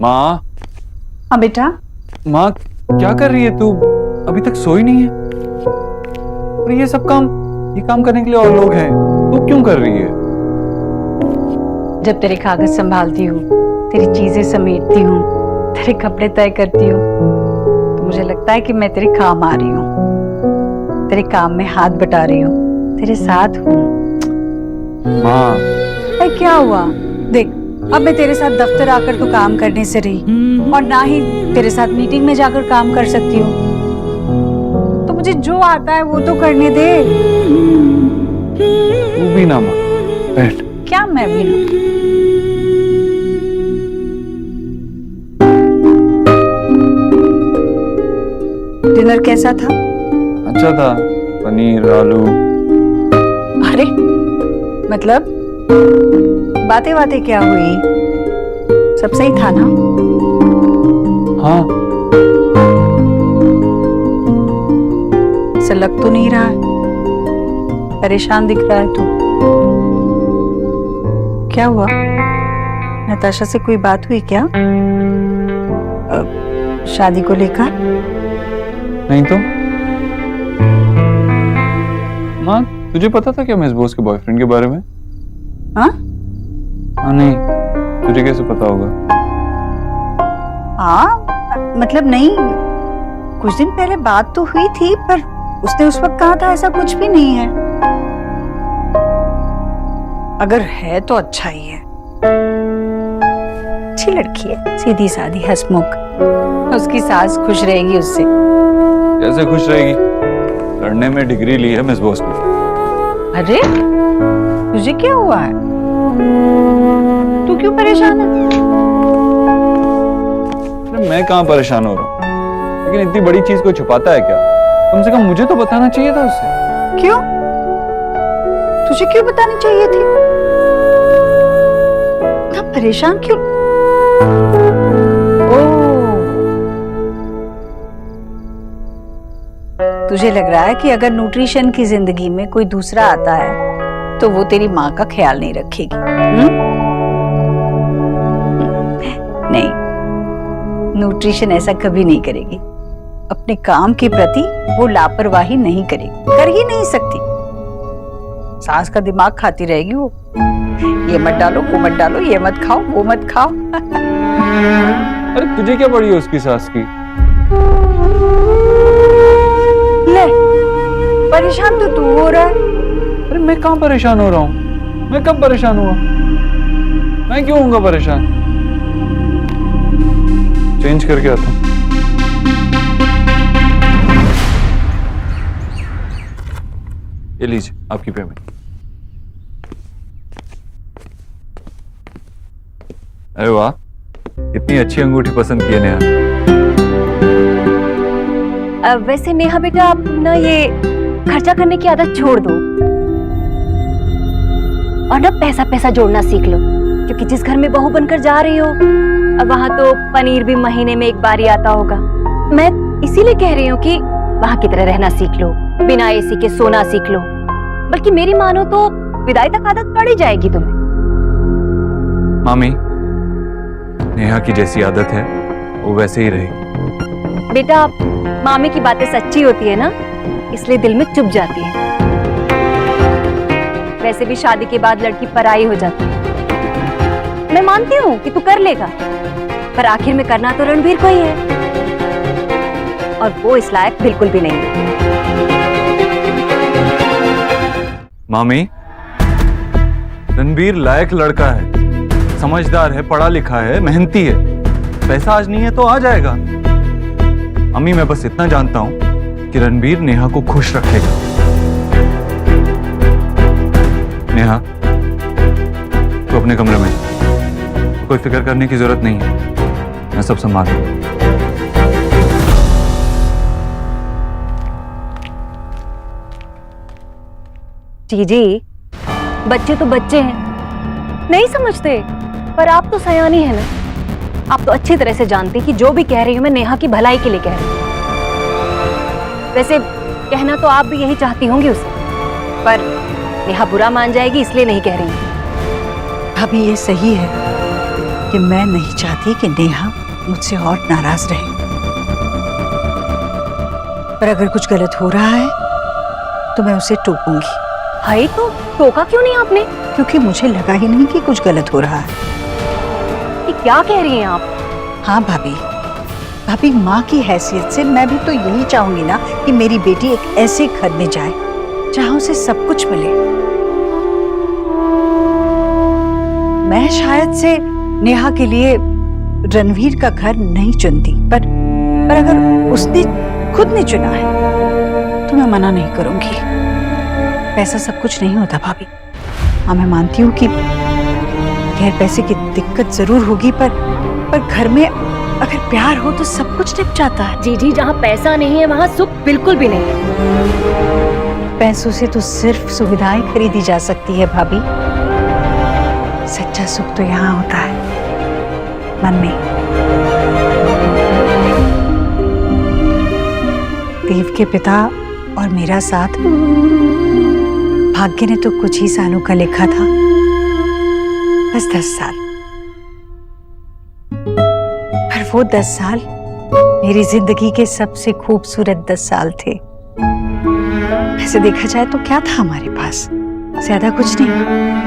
माँ। हाँ बेटा। माँ क्या कर रही है तू? अभी तक सोई नहीं है? और ये सब काम, ये काम करने के लिए और लोग हैं, तू क्यों कर रही है? जब तेरे कागज संभालती हूँ, तेरी चीजें समेटती हूँ, तेरे कपड़े तय करती हूँ, तो मुझे लगता है कि मैं तेरे काम आ रही हूँ, तेरे काम में हाथ बटा रही हूँ, तेरे साथ हूँ। माँ। अरे क्या हुआ? देख, अब मैं तेरे साथ दफ्तर आकर तो काम करने से रही और ना ही तेरे साथ मीटिंग में जाकर काम कर सकती हूँ। तो मुझे जो आता है वो तो करने दे। तू भी ना माँ, बैठ। क्या मैं भी ना? डिनर कैसा था? अच्छा था, पनीर आलू। अरे मतलब बातें बातें क्या हुई? सब सही था ना? हाँ। ऐसा लग तो नहीं रहा है, परेशान दिख रहा है तू। क्या हुआ? नताशा से कोई बात हुई क्या? शादी को लेकर? नहीं तो माँ, तुझे पता था क्या मैं इस बॉस के बॉयफ्रेंड के बारे में? हाँ? हाँ नहीं, तुझे कैसे पता होगा? हाँ मतलब नहीं, कुछ दिन पहले बात तो हुई थी, पर उसने उस वक्त कहा था ऐसा कुछ भी नहीं है। अगर है तो अच्छा ही है, अच्छी लड़की है, सीधी सादी, हंसमुख। उसकी सास खुश रहेगी उससे। कैसे खुश रहेगी? लड़ने में डिग्री ली है मिस बॉस ने। अरे तुझे क्या हुआ है? तू क्यों परेशान है? अरे मैं कहाँ परेशान हो रहा हूँ, लेकिन इतनी बड़ी चीज को छुपाता है क्या? कम से कम मुझे तो बताना चाहिए था उससे। क्यों? तुझे क्यों बतानी चाहिए थी? इतना परेशान क्यों? तुझे लग रहा है कि अगर न्यूट्रिशन की जिंदगी में कोई दूसरा आता है तो वो तेरी माँ का ख्याल नहीं रखेगी। नहीं, न्यूट्रिशन ऐसा कभी नहीं करेगी। अपने काम के प्रति वो लापरवाही नहीं करेगी, कर ही नहीं सकती। सास का दिमाग खाती रहेगी वो। ये मत डालो, वो मत डालो, ये मत खाओ, वो मत खाओ। अरे तुझे क्या पड़ी है उसकी सास की? ले, परेशान तो तू हो रहा है। अरे मैं कहाँ परेशान हो रहा हूँ? मैं कब परेशान हुआ? मैं क्यों होऊंगा परेशान? चेंज करके आता हूँ। ये लीजिए आपकी पेमेंट। अरे वाह, कितनी अच्छी अंगूठी पसंद की है नेहा। वैसे नेहा बेटा, आप ना ये खर्चा करने की आदत छोड़ दो और ना पैसा पैसा जोड़ना सीख लो, क्योंकि जिस घर में बहू बनकर जा रही हो अब वहां तो पनीर भी महीने में एक बार ही आता होगा। मैं इसीलिए कह रही हूँ कि वहां की तरह रहना सीख लो, बिना एसी के सोना सीख लो। बल्कि मेरी मानो तो विदाई तक आदत पड़ ही जाएगी तुम्हें। मामी, नेहा की जैसी आदत है वो वैसे ही रहेगी। बेटा, मामी की बातें सच्ची होती है ना, इसलिए दिल में चुभ जाती है। वैसे भी शादी के बाद लड़की पराई हो जाती है। मैं मानती हूँ कि तू कर लेगा, पर आखिर में करना तो रणबीर को ही है, और वो इस लायक बिल्कुल भी नहीं है। मामी, रणबीर लायक लड़का है, समझदार है, पढ़ा लिखा है, मेहनती है। पैसा आज नहीं है तो आ जाएगा। अम्मी, मैं बस इतना जानता हूं कि रणबीर नेहा को खुश रखेगा। नेहा, तो अपने कमरे में जा। कोई फिक्र करने की जरूरत नहीं है, मैं सब संभाल लूंगा। जी, बच्चे तो बच्चे हैं, नहीं समझते, पर आप तो सयानी है ना। आप तो अच्छी तरह से जानती कि जो भी कह रही हूँ मैं नेहा की भलाई के लिए कह रही हूँ। वैसे कहना तो आप भी यही चाहती होंगी उसे, पर नेहा बुरा मान जाएगी इसलिए नहीं कह रही हूँ। अभी ये सही है, कि मैं नहीं चाहती कि नेहा मुझसे और नाराज रहे, पर अगर कुछ गलत हो रहा है तो मैं उसे टोकूंगी। हाय, तो टोका क्यों नहीं आपने? क्योंकि मुझे लगा ही नहीं कि कुछ गलत हो रहा है। ये क्या कह रही हैं आप? हाँ भाभी, भाभी माँ की हैसियत से मैं भी तो यही चाहूंगी ना कि मेरी बेटी एक ऐसे घर में जाए जहां उसे सब कुछ मिले। मैं शायद से नेहा के लिए रणवीर का घर नहीं चुनती, पर अगर उसने खुद ने चुना है तो मैं मना नहीं करूंगी। पैसा सब कुछ नहीं होता भाभी। हाँ, मैं मानती हूँ कि गैर पैसे की दिक्कत जरूर होगी, पर घर में अगर प्यार हो तो सब कुछ निप जाता है। जी, जहाँ पैसा नहीं है वहाँ सुख बिल्कुल भी नहीं है। पैसों से तो सिर्फ सुविधाएं खरीदी जा सकती है भाभी। सच्चा सुख तो यहाँ होता है, मन में। देव के पिता और मेरा साथ भाग्य ने तो कुछ ही सालों का लिखा था, बस 10 साल। पर वो 10 साल मेरी जिंदगी के सबसे खूबसूरत 10 साल थे। वैसे देखा जाए तो क्या था हमारे पास, ज्यादा कुछ नहीं,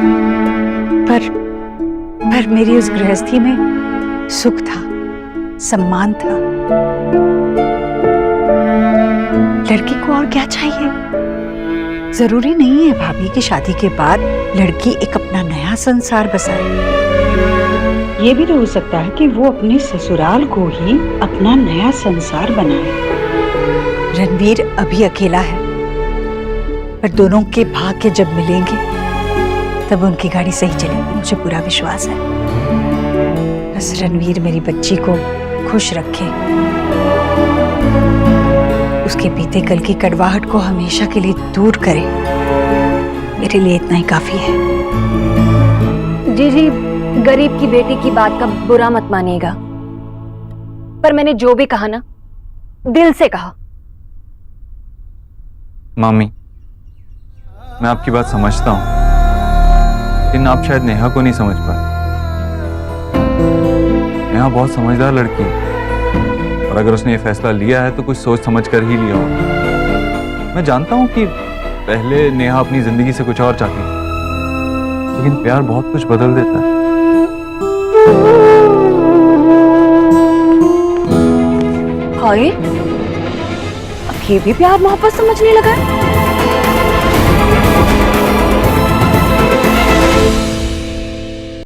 पर मेरी उस गृहस्थी में सुख था, सम्मान था। लड़की को और क्या चाहिए? जरूरी नहीं है भाभी कि शादी के बाद लड़की एक अपना नया संसार बसाए। ये भी तो हो सकता है कि वो अपने ससुराल को ही अपना नया संसार बनाए। रणवीर अभी अकेला है, पर दोनों के भाग्य जब मिलेंगे तब उनकी गाड़ी सही चलेगी, मुझे पूरा विश्वास है। बस रणवीर मेरी बच्ची को खुश रखे, उसके बीते कल की कड़वाहट को हमेशा के लिए दूर करे। मेरे लिए इतना ही काफी है। जी, गरीब की बेटी की बात का बुरा मत मानिएगा, पर मैंने जो भी कहा ना, दिल से कहा। मामी, मैं आपकी बात समझता हूँ, लेकिन आप शायद नेहा को नहीं समझ पाए। नेहा बहुत समझदार लड़की है, और अगर उसने ये फैसला लिया है तो कुछ सोच समझ कर ही लिया होगा। मैं जानता हूँ कि पहले नेहा अपनी जिंदगी से कुछ और चाहती थी, लेकिन प्यार बहुत कुछ बदल देता है। हाय, अब ये भी प्यार मोहब्बत समझने लगा है।